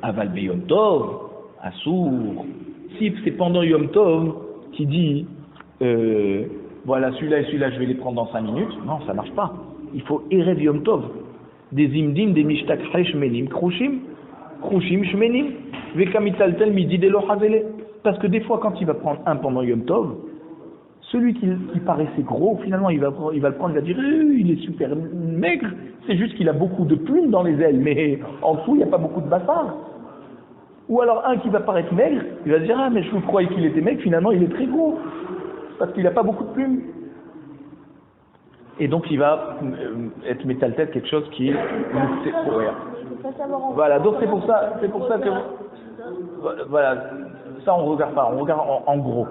Aval be Yom Tov, Assour. Si c'est pendant Yom Tov qui dit voilà, celui-là et celui-là, je vais les prendre dans 5 minutes. Non, ça marche pas. Il faut Erev Yom Tov. Des imdim, des mishtak shmenim, krushim, shmenim, vekamitaltel midi de lo hazele. Parce que des fois, quand il va prendre un pendant Yom Tov, celui qui paraissait gros, finalement, il va le prendre, il va dire il est super maigre, c'est juste qu'il a beaucoup de plumes dans les ailes, mais en dessous, il n'y a pas beaucoup de bassin. Ou alors un qui va paraître maigre, il va dire mais je vous croyais qu'il était maigre, finalement, il est très gros, parce qu'il n'a pas beaucoup de plumes. Et donc, il va être métal-tête, quelque chose qui est... Voilà, donc c'est pour ça que... Voilà, ça on regarde pas, on regarde en gros.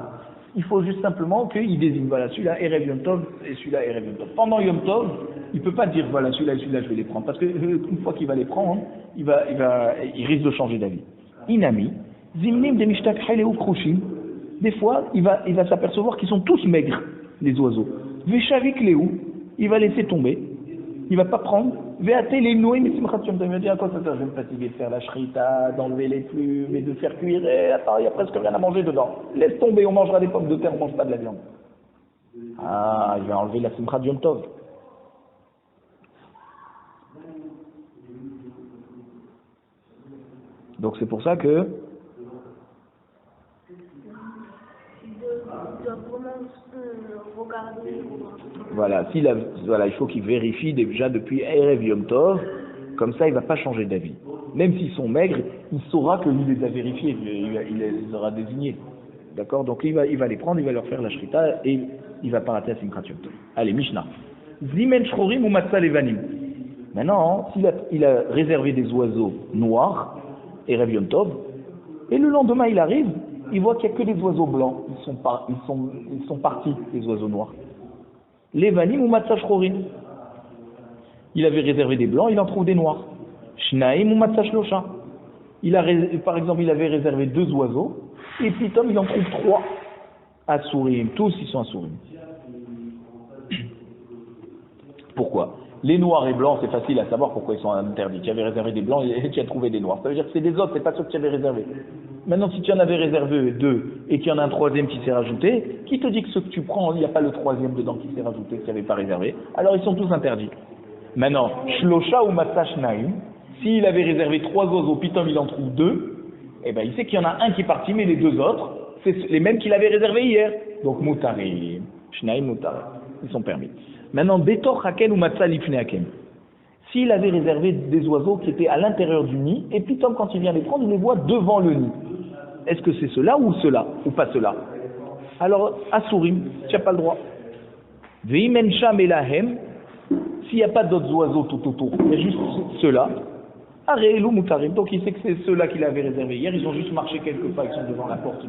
Il faut juste simplement qu'il désigne, voilà, celui-là Erev Yom Tov et celui-là Erev Yom Tov. Pendant Yom Tov, il ne peut pas dire, voilà, celui-là et celui-là, je vais les prendre. Parce qu'une fois qu'il va les prendre, il risque de changer d'avis. Inami, Zimnim de Mishtak Haileu Krushim, des fois, il va s'apercevoir qu'ils sont tous maigres, les oiseaux. Veshavik Leu, il va laisser tomber, il ne va pas prendre. Ve'atel les nouilles, mais il va dire à quoi ça sert, je vais me fatiguer de faire la shrita, d'enlever les plumes et de faire cuire, et attends, il n'y a presque rien à manger dedans. Laisse tomber, on mangera des pommes de terre, on ne mange pas de la viande. Ah, il va enlever la simcha du Yom Tov. Donc c'est pour ça que voilà, il faut qu'il vérifie déjà depuis Erev Yom Tov, comme ça il ne va pas changer d'avis. Même s'ils sont maigres, il saura que lui les a vérifiés, il les aura désignés. D'accord? Donc il va les prendre, il va leur faire la shrita et il ne va pas rater la Simchat Yom Tov. Allez, Mishnah. Zimen shchorim ou matzah levanim. Maintenant, il a réservé des oiseaux noirs, Erev Yom Tov, et le lendemain il arrive, il voit qu'il n'y a que des oiseaux blancs, ils sont partis, les oiseaux noirs. Levanim ou matzah shchorim. Il avait réservé des blancs, il en trouve des noirs. Shnaim ou matzah shlosha. Par exemple, il avait réservé 2 oiseaux, et puis Tom, il en trouve 3 Assourim. Tous, ils sont Assourim. Pourquoi? Les noirs et blancs, c'est facile à savoir pourquoi ils sont interdits. Tu avais réservé des blancs et tu as trouvé des noirs. Ça veut dire que c'est des autres, c'est pas ceux que tu avais réservés. Maintenant, si tu en avais réservé 2 et qu'il y en a un 3e qui s'est rajouté, qui te dit que ceux que tu prends, il n'y a pas le 3e dedans qui s'est rajouté, que tu n'avais pas réservé? Alors, ils sont tous interdits. Maintenant, Shlosha ou Matzah Shnaim, s'il avait réservé 3 oiseaux, puis Tom il en trouve 2, eh ben, il sait qu'il y en a un qui est parti, mais les 2 autres, c'est les mêmes qu'il avait réservés hier. Donc, Moutarim, Shnaim, Moutarim, ils sont permis. Maintenant, Betor Haken ou Matzah Lifne Haken. S'il avait réservé des oiseaux qui étaient à l'intérieur du nid, et puis Tom, quand il vient les prendre, il les voit devant le nid. Est-ce que c'est cela ou cela, ou pas cela? Alors, Assourim, tu n'as pas le droit. Veimen Sham Elahem, s'il n'y a pas d'autres oiseaux tout autour, il y a juste ceux-là. Areelu Moutarim, donc il sait que c'est ceux-là qu'il avait réservés hier, ils ont juste marché quelques pas, ils sont devant la porte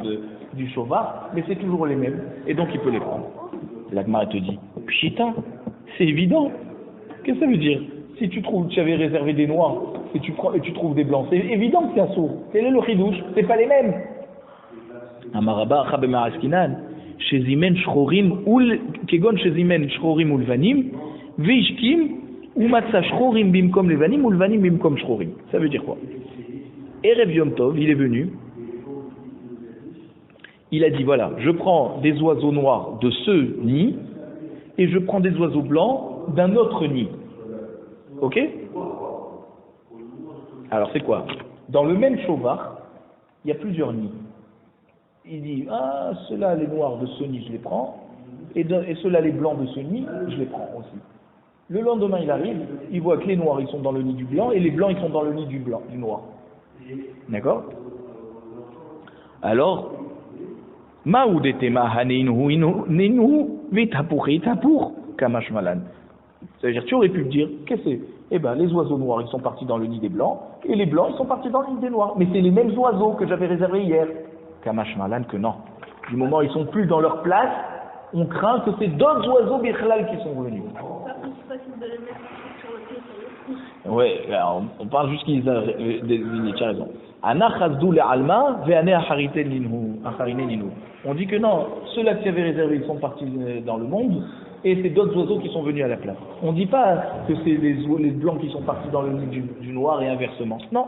du chauvard, mais c'est toujours les mêmes, et donc il peut les prendre. La Gemara te dit, Pshita, c'est évident. Qu'est-ce que ça veut dire? Si tu avais réservé des noirs, et tu trouves des blancs, c'est évident que c'est un sourd. Quel est le chidouche? C'est pas les mêmes. Amaraba, Chabema Askinan, Shezimen Shchorim, Kegon Shezimen Shchorim Ulvanim, Vishkim, ou Matzah Shchorim Bimkom Levanim, Ulvanim Bimkom Shchorim. Ça veut dire quoi? Erev Yom Tov, il est venu, il a dit voilà, je prends des oiseaux noirs de ce nid, et je prends des oiseaux blancs d'un autre nid. Ok? Alors c'est quoi? Dans le même chauvard, il y a plusieurs nids. Il dit, ceux-là les noirs de ce nid, je les prends, et ceux-là les blancs de ce nid, je les prends aussi. Le lendemain, il arrive, il voit que les noirs, ils sont dans le nid du blanc, et les blancs, ils sont dans le nid du noir. D'accord? Alors, Maoudetema Haneinhu Vitapuri Tapur Kamashmalan. C'est-à-dire, tu aurais pu me dire, qu'est-ce que c'est? Eh bien, les oiseaux noirs, ils sont partis dans le nid des blancs, et les blancs, ils sont partis dans le nid des noirs. Mais c'est les mêmes oiseaux que j'avais réservés hier. Kamashmalan que non. Du moment où ils sont plus dans leur place, on craint que c'est d'autres oiseaux bichlal qui sont venus. Oui, on parle juste qu'ils ont désigné, tu as raison. On dit que non, ceux-là qui avaient réservé, ils sont partis dans le monde, et c'est d'autres oiseaux qui sont venus à la place. On ne dit pas que c'est les blancs qui sont partis dans le nid du noir et inversement. Non.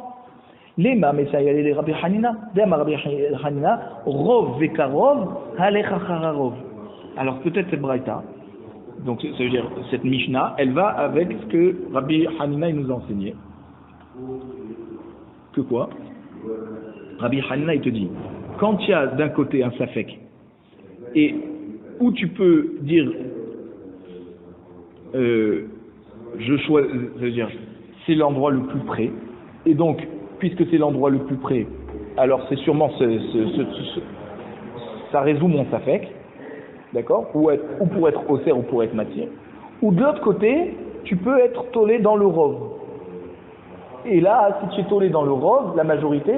Lema, mais ça y allait les Rabbi Hanina. Dema Rabbi Hanina, Rov vekarov, halecha chararov. Alors peut-être c'est Braïta. Donc ça veut dire, cette Mishnah, elle va avec ce que Rabbi Hanina il nous a enseigné. Que quoi? Rabbi Hanina il te dit, quand il y a d'un côté un safek, et où tu peux dire, je choisis, ça veut dire, c'est l'endroit le plus près, et donc, puisque c'est l'endroit le plus près, alors c'est sûrement ça résout mon safek, d'accord, ou pour être osser ou pour être matière. Ou de l'autre côté, tu peux être tolé dans le rov. Et là, si tu es tolé dans le rov, la majorité,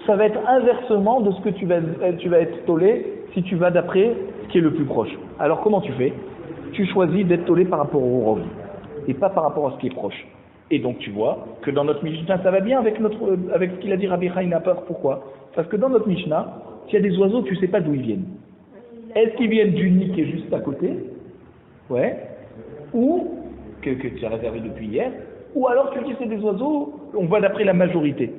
ça va être inversement de ce que tu vas être tolé si tu vas d'après ce qui est le plus proche. Alors comment tu fais? Tu choisis d'être tolé par rapport au rov, et pas par rapport à ce qui est proche. Et donc tu vois que dans notre Mishnah, ça va bien avec ce qu'il a dit Rabbi Hanina. Pourquoi? Parce que dans notre Mishnah, s'il y a des oiseaux, tu ne sais pas d'où ils viennent. Est-ce qu'ils viennent du nid qui est juste à côté? Ouais. Ou, que tu as réservé depuis hier, ou alors tu dis c'est des oiseaux, on va d'après la majorité.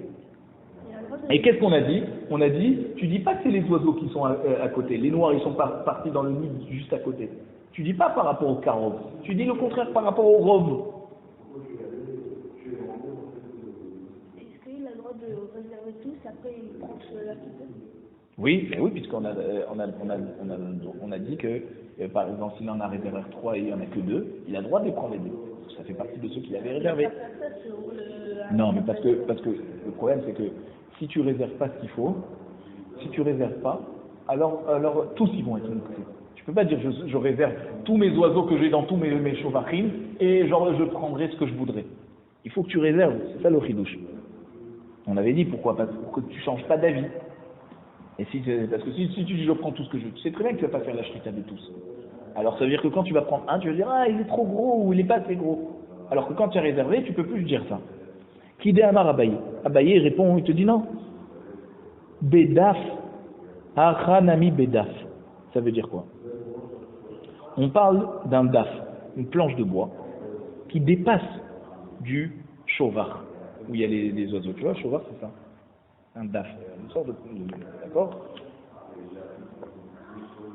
Et qu'est-ce qu'on a dit? On a dit, tu dis pas que c'est les oiseaux qui sont à côté. Les noirs, ils sont partis dans le nid juste à côté. Tu dis pas par rapport au karov. Tu dis le contraire par rapport au rov. Réserver tous, après il prend la petite. Oui, mais oui, puisqu'on a dit que, par exemple, s'il en a réservé 3 et il n'y en a que 2, il a le droit de les prendre les 2. Ça fait partie de ceux qu'il avait réservés. Non, mais parce que le problème, c'est que si tu réserves pas ce qu'il faut, si tu réserves pas, alors tous ils vont être mouxés. Tu peux pas dire je réserve tous mes oiseaux que j'ai dans tous mes chauvarines et genre je prendrai ce que je voudrais. Il faut que tu réserves, c'est ça le chidouche. On avait dit pourquoi? Parce que tu ne changes pas d'avis. Et parce que si tu dis je prends tout ce que je veux, tu sais très bien que tu ne vas pas faire la shrita de tous. Alors ça veut dire que quand tu vas prendre un, tu vas dire ah il est trop gros ou il n'est pas assez gros. Alors que quand tu as réservé, tu ne peux plus dire ça. Kidé Amar Abaye. Abaye répond, il te dit non. Bedaf, Achanami Bedaf. Ça veut dire quoi? On parle d'un daf, une planche de bois, qui dépasse du shovar, où il y a les oiseaux. Tu vois, shovar c'est ça, un daf, une sorte de d'accord.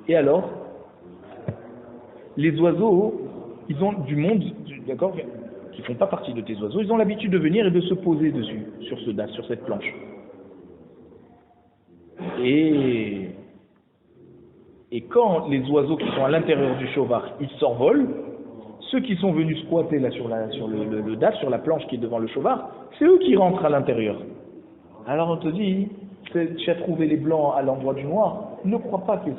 Et alors, les oiseaux, ils ont du monde, d'accord, qui font pas partie de tes oiseaux, ils ont l'habitude de venir et de se poser dessus, sur ce daf, sur cette planche. Et quand les oiseaux qui sont à l'intérieur du shovar, ils s'envolent, ceux qui sont venus squatter là sur le daf, sur la planche qui est devant le shovar, c'est eux qui rentrent à l'intérieur. Alors on te dit, tu as trouvé les blancs à l'endroit du noir, ne crois pas que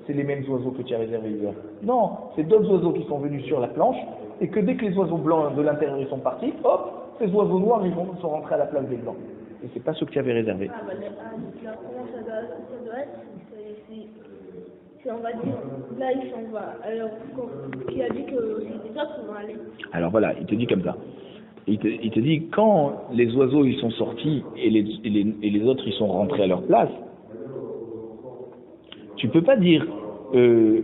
c'est les mêmes oiseaux que tu as réservés hier. Non, c'est d'autres oiseaux qui sont venus sur la planche, et que dès que les oiseaux blancs de l'intérieur ils sont partis, hop, ces oiseaux noirs ils sont rentrés à la place des blancs. Et c'est pas ceux que tu avais réservés. Ah, comment ça doit être on va dire, là il s'en va. Alors, qui a dit que c'est des autres qui vont aller? Alors voilà, il te dit comme ça. Il te dit, quand les oiseaux ils sont sortis et les autres ils sont rentrés à leur place, tu peux pas dire que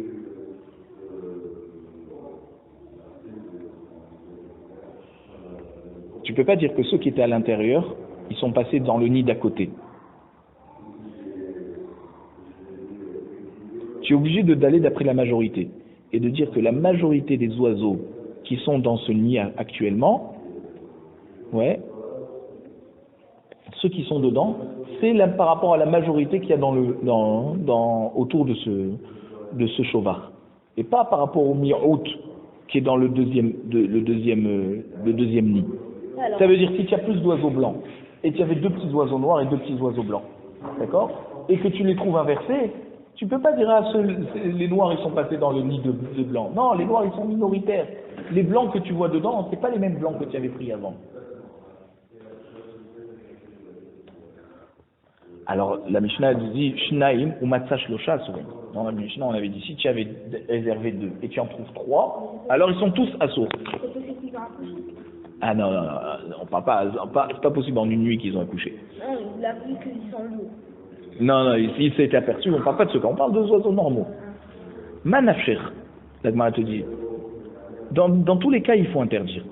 ceux qui étaient à l'intérieur, ils sont passés dans le nid d'à côté. Tu es obligé d'aller d'après la majorité et de dire que la majorité des oiseaux qui sont dans ce nid actuellement, ouais, ceux qui sont dedans, c'est par rapport à la majorité qu'il y a autour de ce shovar, et pas par rapport au mi'out qui est dans le deuxième nid. Alors, ça veut dire si tu as plus d'oiseaux blancs et tu avais 2 petits oiseaux noirs et 2 petits oiseaux blancs, d'accord, et que tu les trouves inversés, tu peux pas dire les noirs ils sont passés dans le nid de blancs. Non, les noirs ils sont minoritaires. Les blancs que tu vois dedans, c'est pas les mêmes blancs que tu avais pris avant. Alors la Mishnah dit Shnaim ou Matsash Losha. Dans la Mishnah on avait dit si tu avais réservé 2 et tu en trouves 3, alors ils sont tous assourds. Ah non, on parle pas, c'est pas possible en une nuit qu'ils ont accouché. Non, il a vu qu'ils sont lourds. Non, il s'est aperçu, on ne parle pas de ce cas, on parle de oiseaux normaux. Manafcher, la Gemara te dit, dans tous les cas, il faut interdire.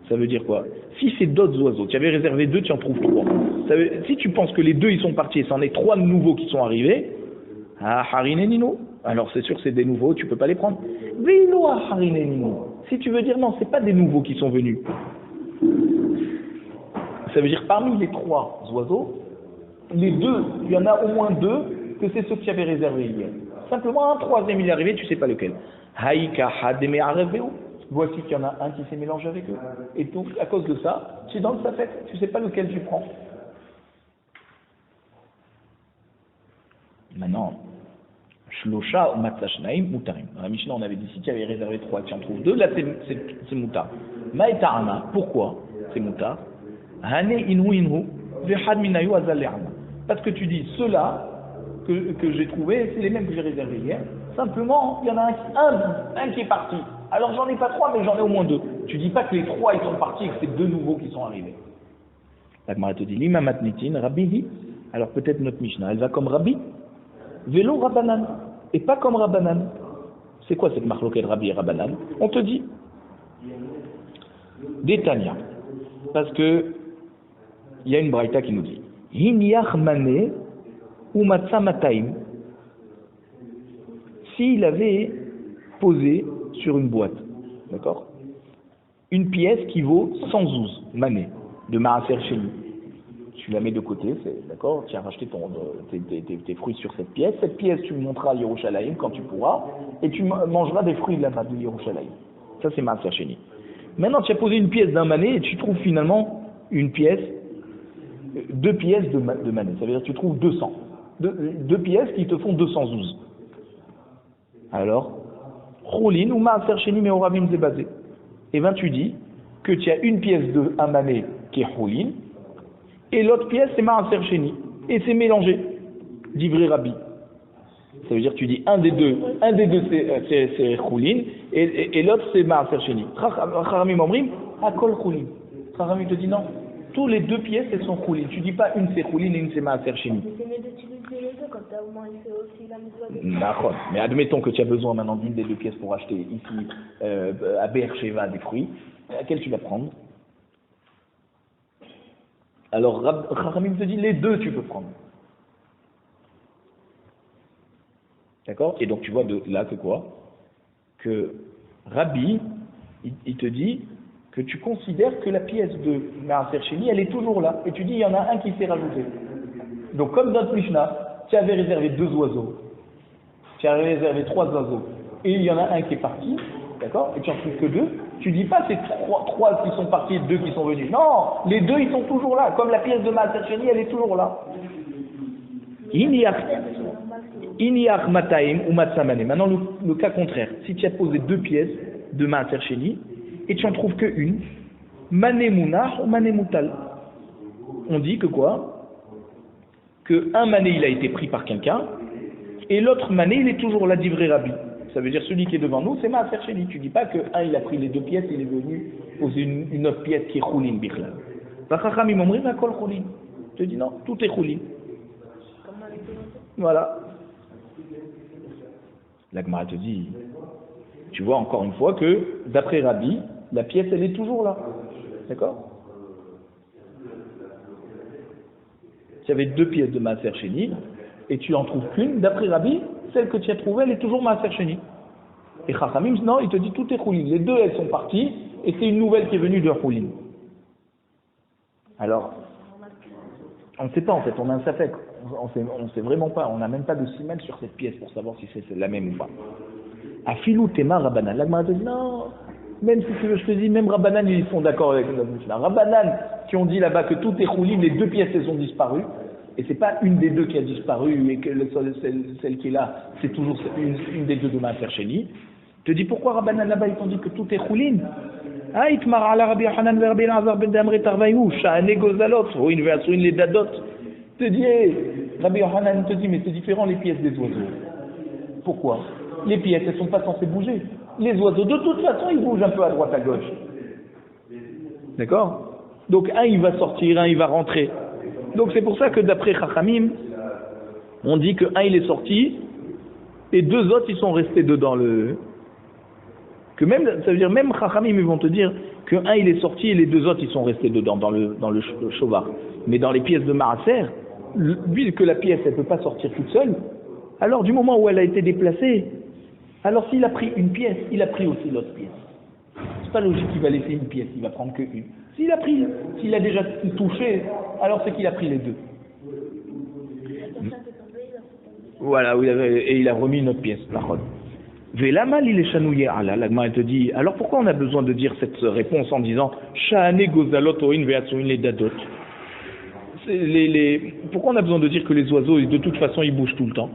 Ça Ça veut dire quoi? Si c'est d'autres oiseaux, tu avais réservé 2, tu en trouves 3. Si tu penses que les 2 ils sont partis et c'en est 3 nouveaux qui sont arrivés, ah harinenino, alors c'est sûr que c'est des nouveaux, tu peux pas les prendre. Vilo harinenino. Si tu veux dire non, c'est pas des nouveaux qui sont venus. Ça veut dire parmi les 3 oiseaux, les 2, il y en a au moins 2 que c'est ceux que tu avais réservés hier. Simplement un troisième il est arrivé, tu sais pas lequel. Haïka hademe areveu. Voici qu'il y en a un qui s'est mélangé avec eux. Et donc, à cause de ça, tu es dans le safek, tu ne sais pas lequel tu prends. Maintenant, Shlosha ou Matzashnaim Mutarim. Dans la Mishnah, on avait dit si tu avais réservé 3, tu en trouves 2, là c'est Mutar. Maïta'ana, pourquoi c'est Mutar? Hane inhu inhu, vehad minayu azal le'ana. Parce que tu dis, ceux-là que j'ai trouvés, c'est les mêmes que j'ai réservés hier. Simplement, il y en a un qui est parti. Alors j'en ai pas 3, mais j'en ai au moins 2. Tu dis pas que les 3 ils sont partis et que c'est 2 nouveaux qui sont arrivés. La Gemara te dit, l'imam matnitin, Rabbi dit, alors peut-être notre Mishnah, elle va comme Rabbi, vélo Rabbanan, et pas comme Rabbanan. C'est quoi cette marloquette Rabbi et Rabbanan? On te dit, Détania, parce que il y a une braïta qui nous dit, Hinyach mané ou matza mataim, s'il avait posé sur une boîte, d'accord, une pièce qui vaut 112 manées de Maaser Sheni. Tu la mets de côté, d'accord, tu as racheté tes fruits sur cette pièce tu me montreras à Yerushalayim quand tu pourras, et tu mangeras des fruits là-bas de Yerushalayim. Ça c'est Maaser Sheni. Maintenant tu as posé une pièce d'un mané et tu trouves finalement une pièce, 2 pièces de mané, ça veut dire que tu trouves 200. Deux pièces qui te font 212. Alors, Choulin ou Maaser Sheni Meoravim Zebazé. Et bien tu dis que tu as une pièce de un mané qui est Choulin, et l'autre pièce c'est Maaser Sheni. Et c'est mélangé, d'Ivré Rabbi. Ça veut dire que tu dis un des deux c'est Choulin, et l'autre c'est Maaser Sheni. Chachamim Omrim, Akol Choulin. Chachamim te dit non, tous les 2 pièces elles sont Choulin. Tu dis pas une c'est Choulin et une c'est Maaser Sheni. Mais admettons que tu as besoin maintenant d'une des 2 pièces pour acheter ici à Beersheva des fruits, laquelle tu vas prendre? Alors Chachamim te dit les 2 tu peux prendre. D'accord? Et donc tu vois de là que quoi? Que Rabbi, il te dit que tu considères que la pièce de Maaser Sheni, elle est toujours là. Et tu dis il y en a un qui s'est rajouté. Donc comme dans le Mishnah, tu avais réservé 2 oiseaux, tu avais réservé 3 oiseaux, et il y en a un qui est parti, d'accord, et tu en trouves que 2, tu dis pas c'est 3 qui sont partis et 2 qui sont venus. Non, les 2 ils sont toujours là, comme la pièce de Maaser Sheni, elle est toujours là. Iniach mataim ou matsamane. Maintenant le cas contraire, si tu as posé 2 pièces de Maaser Sheni, et tu en trouves que une, mané munach ou mané mutal. On dit que quoi? Que un mané il a été pris par quelqu'un et l'autre mané il est toujours là d'Ivré Rabbi. Ça veut dire celui qui est devant nous c'est Maaser Sheni. Tu dis pas que un il a pris les 2 pièces et il est venu poser une autre pièce qui est Choulin Bichlal. Chachamim Omrim Akol Choulin. Je te dis non, tout est Choulin. Voilà. La Gemara te dit, tu vois encore une fois que d'après Rabbi, la pièce elle est toujours là. D'accord? Tu avais 2 pièces de Maaser Sheni et tu en trouves qu'une, d'après Rabbi, celle que tu as trouvée, elle est toujours Maaser Sheni. Et Chachamim, non, il te dit tout est Choulin. Les 2, elles sont parties et c'est une nouvelle qui est venue de Choulin. Alors, on ne sait pas en fait, on a un safek. On ne sait vraiment pas, on n'a même pas de siman sur cette pièce pour savoir si c'est la même ou pas. Afilou Tema Rabbanan. La Gemara te dit non, même si tu veux, je te dis, même Rabbanan, ils sont d'accord avec notre Mishnah. Rabbanan, qui ont dit là-bas que tout est Choulin, les 2 pièces elles ont disparu, et c'est pas une des 2 qui a disparu, et que celle qui est là, c'est toujours une des 2 de Maaser Sheni. Je te dis pourquoi Rabbanan là-bas, ils t'ont dit que tout est Choulin. Ah, Itmar ala Rabbi Hanan ve Rabbi Elazar ben Damre Tarvaïou, Sha'ane Gozalot, ou une version les dadot. Te dit, Rabbi Hanan te dit, mais c'est différent les pièces des oiseaux. Pourquoi? Les pièces, elles sont pas censées bouger. Les oiseaux, de toute façon, ils bougent un peu à droite, à gauche. D'accord? Donc, un, il va sortir, un, il va rentrer. Donc, c'est pour ça que d'après Chachamim, on dit que un, il est sorti, et 2 autres, ils sont restés dedans. Que même, ça veut dire, même Chachamim, ils vont te dire que un il est sorti et les deux autres ils sont restés dedans, dans le shovar. Mais dans les pièces de Maaser, vu que la pièce elle ne peut pas sortir toute seule, alors du moment où elle a été déplacée, alors s'il a pris une pièce, il a pris aussi l'autre pièce. C'est pas logique qu'il va laisser une pièce, il va prendre que une. S'il a déjà touché, alors c'est qu'il a pris les deux. Voilà, et il a remis une autre pièce, la chod. Vélamal il est chanouillé Allah. L'agma elle te dit, alors pourquoi on a besoin de dire cette réponse en disant Shahane gozalot oin ve'atsuin les dadot? Pourquoi on a besoin de dire que les oiseaux, de toute façon, ils bougent tout le temps?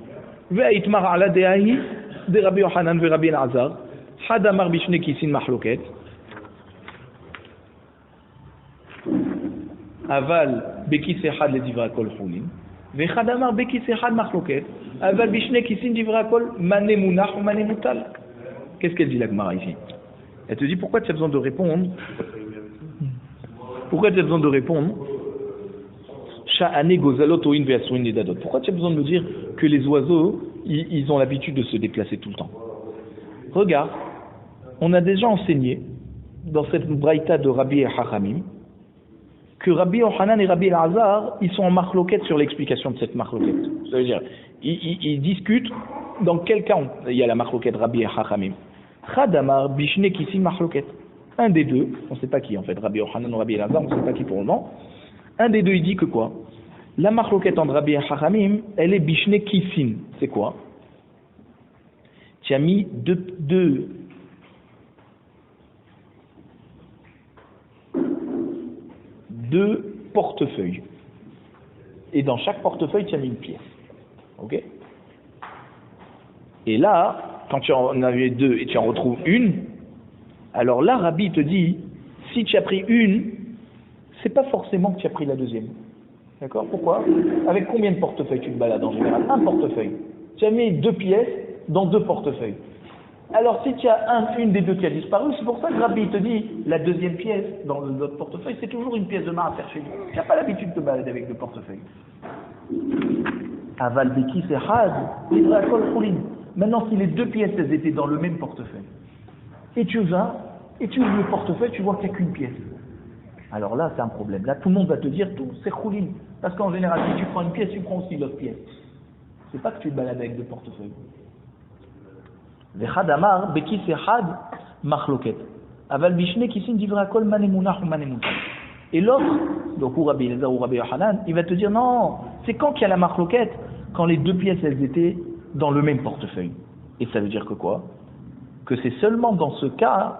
Ve'aitmar ala de'ahi de Rabbi Yochanan ve Rabbi Elazar hadamar bishne kisin mahloket aval bekis echad le divra kol chulin ve'chadamar bekis echad mahloket aval bishne kisin divra kol mané munach ou mané mutal. Qu'est-ce qu'elle dit la Gemara ici? Elle te dit pourquoi tu as besoin de répondre? Pourquoi tu as besoin de répondre? Pourquoi tu as besoin de me dire que les oiseaux, ils ont l'habitude de se déplacer tout le temps? Regarde, on a déjà enseigné dans cette braïta de Rabbi et Hachamim que Rabbi Yochanan et Rabbi Elazar, ils sont en marloquette sur l'explication de cette marloquette. Ça veut dire, ils discutent dans quel cas il y a la marloquette Rabbi et Hachamim. Chadamar bishne kisim marloquette. Un des deux, on ne sait pas qui en fait, Rabbi Yochanan ou Rabbi Elazar, on ne sait pas qui pour le moment. Un des deux, il dit que quoi? La marloquette entre Rabbi et Hachamim, elle est bishne kisin. C'est quoi? Tu as mis deux portefeuilles. Et dans chaque portefeuille, tu as mis une pièce. Ok? Et là, quand tu en avais deux et tu en retrouves une, alors là, Rabbi te dit, si tu as pris une, c'est pas forcément que tu as pris la deuxième. D'accord? Pourquoi? Avec combien de portefeuilles tu te balades en général? Un portefeuille. Tu as mis deux pièces dans deux portefeuilles. Alors si tu as une des deux qui a disparu, c'est pour ça que Rabbi te dit, la deuxième pièce dans notre portefeuille, c'est toujours une pièce de maaser chez lui. Tu n'as pas l'habitude de te balader avec deux portefeuilles. Aval beki c'est had, livra kol chulin. Maintenant, si les deux pièces elles étaient dans le même portefeuille, et tu vas, et tu ouvres le portefeuille, tu vois qu'il n'y a qu'une pièce. Alors là, c'est un problème. Là, tout le monde va te dire tout, c'est chulin. Parce qu'en général, si tu prends une pièce, tu prends aussi l'autre pièce. C'est pas que tu te balades avec deux portefeuilles. Vechad amar, beki sehad, machloket. Aval bishne kisin divra kol manemunach ou manemutal. Et l'autre, donc ou Rabbi Elazar ou Rabbi Yochanan, il va te dire non, c'est quand qu'il y a la machloket, quand les deux pièces elles étaient dans le même portefeuille. Et ça veut dire que quoi? Que c'est seulement dans ce cas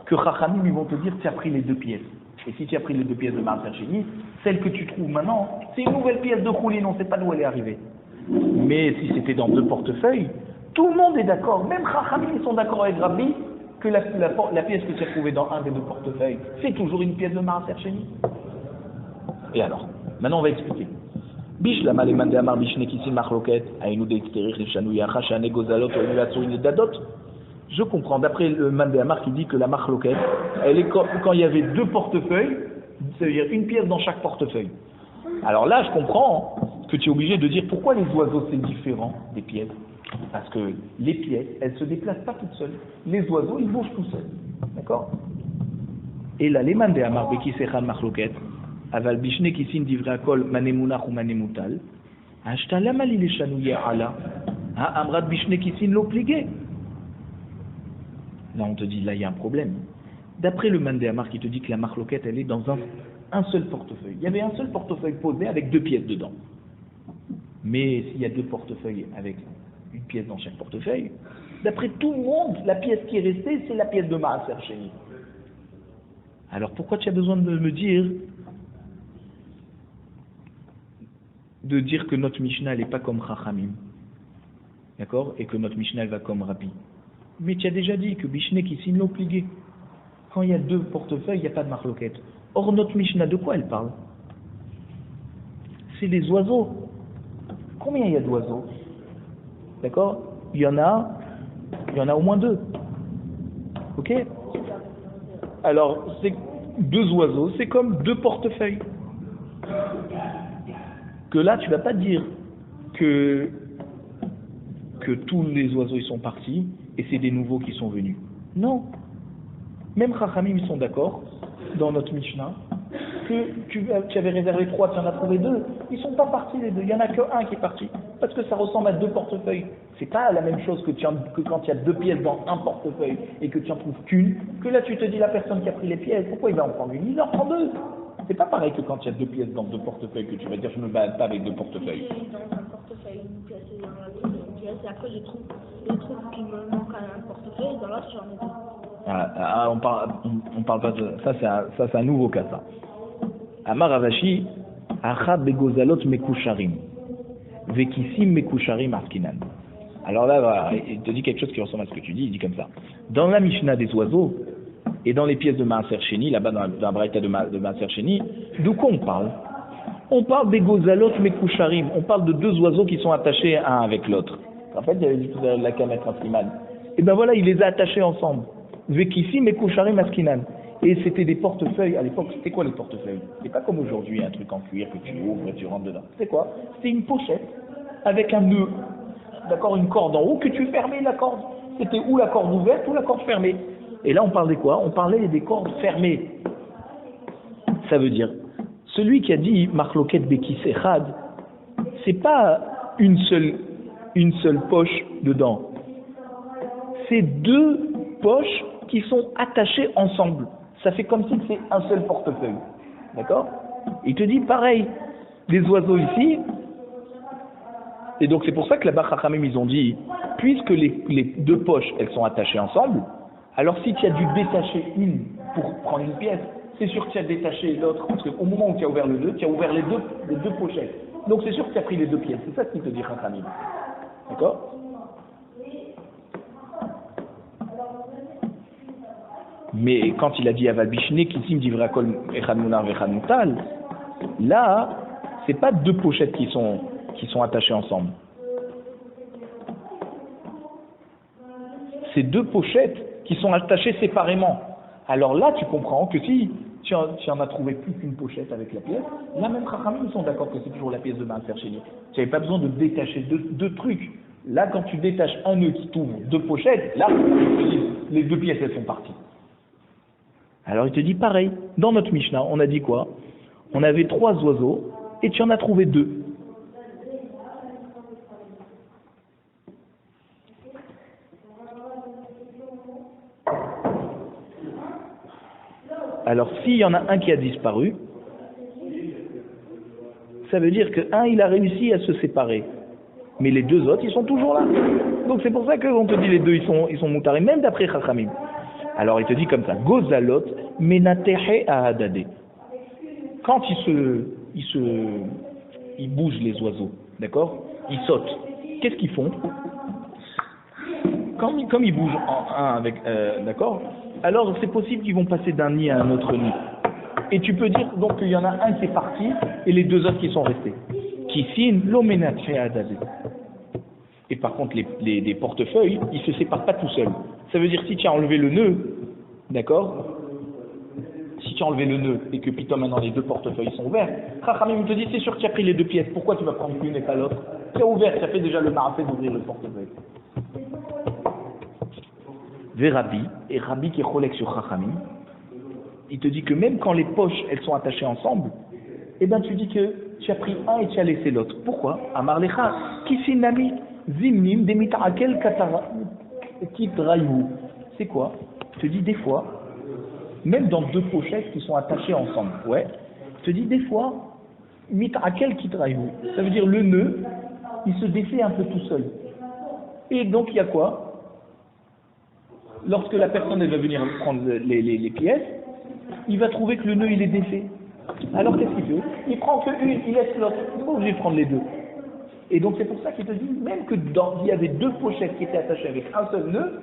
que Chachamim ils vont te dire tu as pris les deux pièces. Et si tu as pris les deux pièces de Maaser Sheni, celle que tu trouves maintenant, c'est une nouvelle pièce de Choulin, on ne sait pas d'où elle est arrivée. Mais si c'était dans deux portefeuilles, tout le monde est d'accord, même Chachamim ils sont d'accord avec Rabbi, que la pièce que tu as trouvée dans un des deux portefeuilles, c'est toujours une pièce de Maaser Sheni. Et alors, maintenant on va expliquer. Bish la maleman de amar bishne kisin machloket, aïnou de extérir les chanouya, chachane gozalot, oinulatsoin et dadot. Je comprends, d'après le man de amar qui dit que la machloket, elle est quand il y avait deux portefeuilles, c'est-à-dire une pièce dans chaque portefeuille. Alors là, je comprends que tu es obligé de dire pourquoi les oiseaux c'est différent des pièces. Parce que les pièces, elles ne se déplacent pas toutes seules. Les oiseaux, ils bougent tout seuls. D'accord? Et là, les man de amar beki sechan machloket, aval bishne kisin divra kol manemunach ou manemutal, ashta lama li le chanouye ala, ha amrat bishne kisin l'obligé. Là, on te dit, là, il y a un problème. D'après le Mandé Amar qui te dit que la marloquette, elle est dans un seul portefeuille. Il y avait un seul portefeuille posé avec deux pièces dedans. Mais s'il y a deux portefeuilles avec une pièce dans chaque portefeuille, d'après tout le monde, la pièce qui est restée, c'est la pièce de Maaser Sheni. Alors pourquoi tu as besoin de me dire que notre Mishnah n'est pas comme Chachamim, d'accord? Et que notre Mishnah elle va comme Rabbi. Mais tu as déjà dit que Bishne Kisin l'ont plié. Quand il y a deux portefeuilles, il n'y a pas de marloquette. Or, notre Mishnah, de quoi elle parle? C'est les oiseaux. Combien il y a d'oiseaux? D'accord? Il y en a au moins deux. Ok? Alors, c'est deux oiseaux, c'est comme deux portefeuilles. Que là, tu ne vas pas dire que tous les oiseaux ils sont partis et c'est des nouveaux qui sont venus. Non. Même Chachamim ils sont d'accord dans notre Mishnah que tu avais réservé 3, tu en as trouvé 2. Ils ne sont pas partis les deux, il n'y en a qu'un qui est parti. Parce que ça ressemble à 2 portefeuilles. C'est pas la même chose que quand il y a 2 pièces dans un portefeuille et que tu en trouves qu'une, que là tu te dis la personne qui a pris les pièces, pourquoi il va en prendre une? Il en prend 2. C'est pas pareil que quand il y a 2 pièces dans 2 portefeuilles que tu vas dire je me balade pas avec 2 portefeuilles. Dans un portefeuille, une pièce et dans la deuxième pièce, et après je trouve qu'il me manque un portefeuille, et dans l'autre j'en ai 2. On parle pas de ça, c'est un nouveau cas ça. Amar Ravashi, Achad begozalot mekusharim, vekisim mekusharim askinan. Alors là, voilà, il te dit quelque chose qui ressemble à ce que tu dis, il dit comme ça. Dans la Mishnah des oiseaux, et dans les pièces de Maaser Sheni, là-bas dans la Braïta de Maaser Sheni, d'où qu'on parle? On parle begozalot mekusharim, on parle de 2 oiseaux qui sont attachés un avec l'autre. En fait, il avait dit tout à l'heure la Kamet Raskiman. Et ben voilà, il les a attachés ensemble. Vekisim mekusharim askinan. Et c'était des portefeuilles, à l'époque, c'était quoi les portefeuilles? C'est pas comme aujourd'hui, un truc en cuir que tu ouvres et tu rentres dedans. C'était quoi? C'était une pochette avec un nœud, d'accord, une corde en haut que tu fermais la corde. C'était ou la corde ouverte ou la corde fermée. Et là, on parlait de quoi? On parlait des cordes fermées. Ça veut dire, celui qui a dit Marloket Bekis Echad, c'est pas une seule poche dedans. C'est 2 poches qui sont attachées ensemble. Ça fait comme si c'est un seul portefeuille. D'accord? Il te dit pareil, les oiseaux ici, et donc c'est pour ça que là-bas, Chachamim, ils ont dit, puisque les 2 poches, elles sont attachées ensemble, alors si tu as dû détacher une pour prendre une pièce, c'est sûr que tu as détaché l'autre, parce qu'au moment où tu as ouvert le 2, tu as ouvert les deux pochettes. Donc c'est sûr que tu as pris les 2 pièces. C'est ça ce qu'il te dit, Chachamim. D'accord? Mais quand il a dit Aval Bishne, Kisim Divrakol Echad Munar Vechad Mutal, là, c'est pas 2 pochettes qui sont attachées ensemble. C'est 2 pochettes qui sont attachées séparément. Alors là, tu comprends que si tu en as trouvé plus qu'une pochette avec la pièce, là même Chachamim, ils sont d'accord que c'est toujours la pièce de Maaser Sheni. Tu n'avais pas besoin de détacher deux trucs. Là, quand tu détaches un nœud qui t'ouvre 2 pochettes, là, les 2 pièces, elles sont parties. Alors il te dit pareil, dans notre Mishnah, on a dit quoi? On avait 3 oiseaux et tu en as trouvé 2. Alors s'il y en a un qui a disparu, ça veut dire que il a réussi à se séparer. Mais les 2 autres, ils sont toujours là. Donc c'est pour ça qu'on te dit les 2, ils sont moutarés, même d'après Chachamim. Alors il te dit comme ça, Gozalot menatehe ahadade. Quand ils bougent les oiseaux, d'accord? Ils sautent. Qu'est-ce qu'ils font? Comme ils bougent en un avec, d'accord? Alors c'est possible qu'ils vont passer d'un nid à un autre nid. Et tu peux dire donc qu'il y en a un qui est parti et les 2 autres qui sont restés. Kisin lo menatehe ahadade. Et par contre, les portefeuilles, ils se séparent pas tout seuls. Ça veut dire si tu as enlevé le nœud, d'accord? Si tu as enlevé le nœud et que putain maintenant les 2 portefeuilles sont ouverts, Chachamim te dit c'est sûr que tu as pris les 2 pièces. Pourquoi tu vas prendre une et pas l'autre? Tu as ouvert, tu as fait déjà le marafé d'ouvrir le portefeuille. Ve Rabbi, et Rabbi qui est cholek sur Chachamim, il te dit que même quand les poches elles sont attachées ensemble, eh ben tu dis que tu as pris un et tu as laissé l'autre. Pourquoi? Amar lecha, kisinami zimnim demitarakel kitrayu. C'est quoi? Je te dis des fois, même dans 2 pochettes qui sont attachées ensemble, ouais, je te dis des fois, mitarakel kitrayu. Ça veut dire le nœud, il se défait un peu tout seul. Et donc il y a quoi? Lorsque la personne elle va venir prendre les pièces, il va trouver que le nœud il est défait. Alors qu'est-ce qu'il fait? Il prend que une, il laisse l'autre. Il n'est pas obligé de prendre les 2. Et donc c'est pour ça qu'il te dit, même que il y avait 2 pochettes qui étaient attachées avec un seul nœud,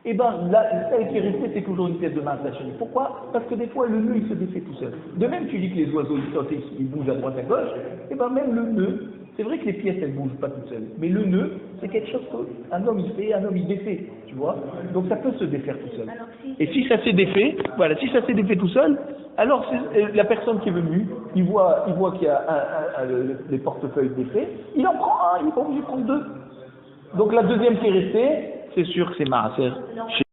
et ben celle qui est restée c'est toujours une pièce de Maaser Sheni. Pourquoi? Parce que des fois le nœud il se défait tout seul. De même tu dis que les oiseaux ils sautent et ils bougent à droite à gauche, et ben même le nœud, c'est vrai que les pièces elles bougent pas toutes seules, mais le nœud c'est quelque chose qu'un homme il fait, un homme il défait, tu vois. Donc ça peut se défaire tout seul. Et si ça s'est défait, voilà, si ça s'est défait tout seul, alors la personne qui est venue, il voit qu'il y a les portefeuilles défaits, il en prend un, il n'est pas obligé de prendre 2. Donc la deuxième qui est restée, c'est sûr que c'est Maaser Sheni.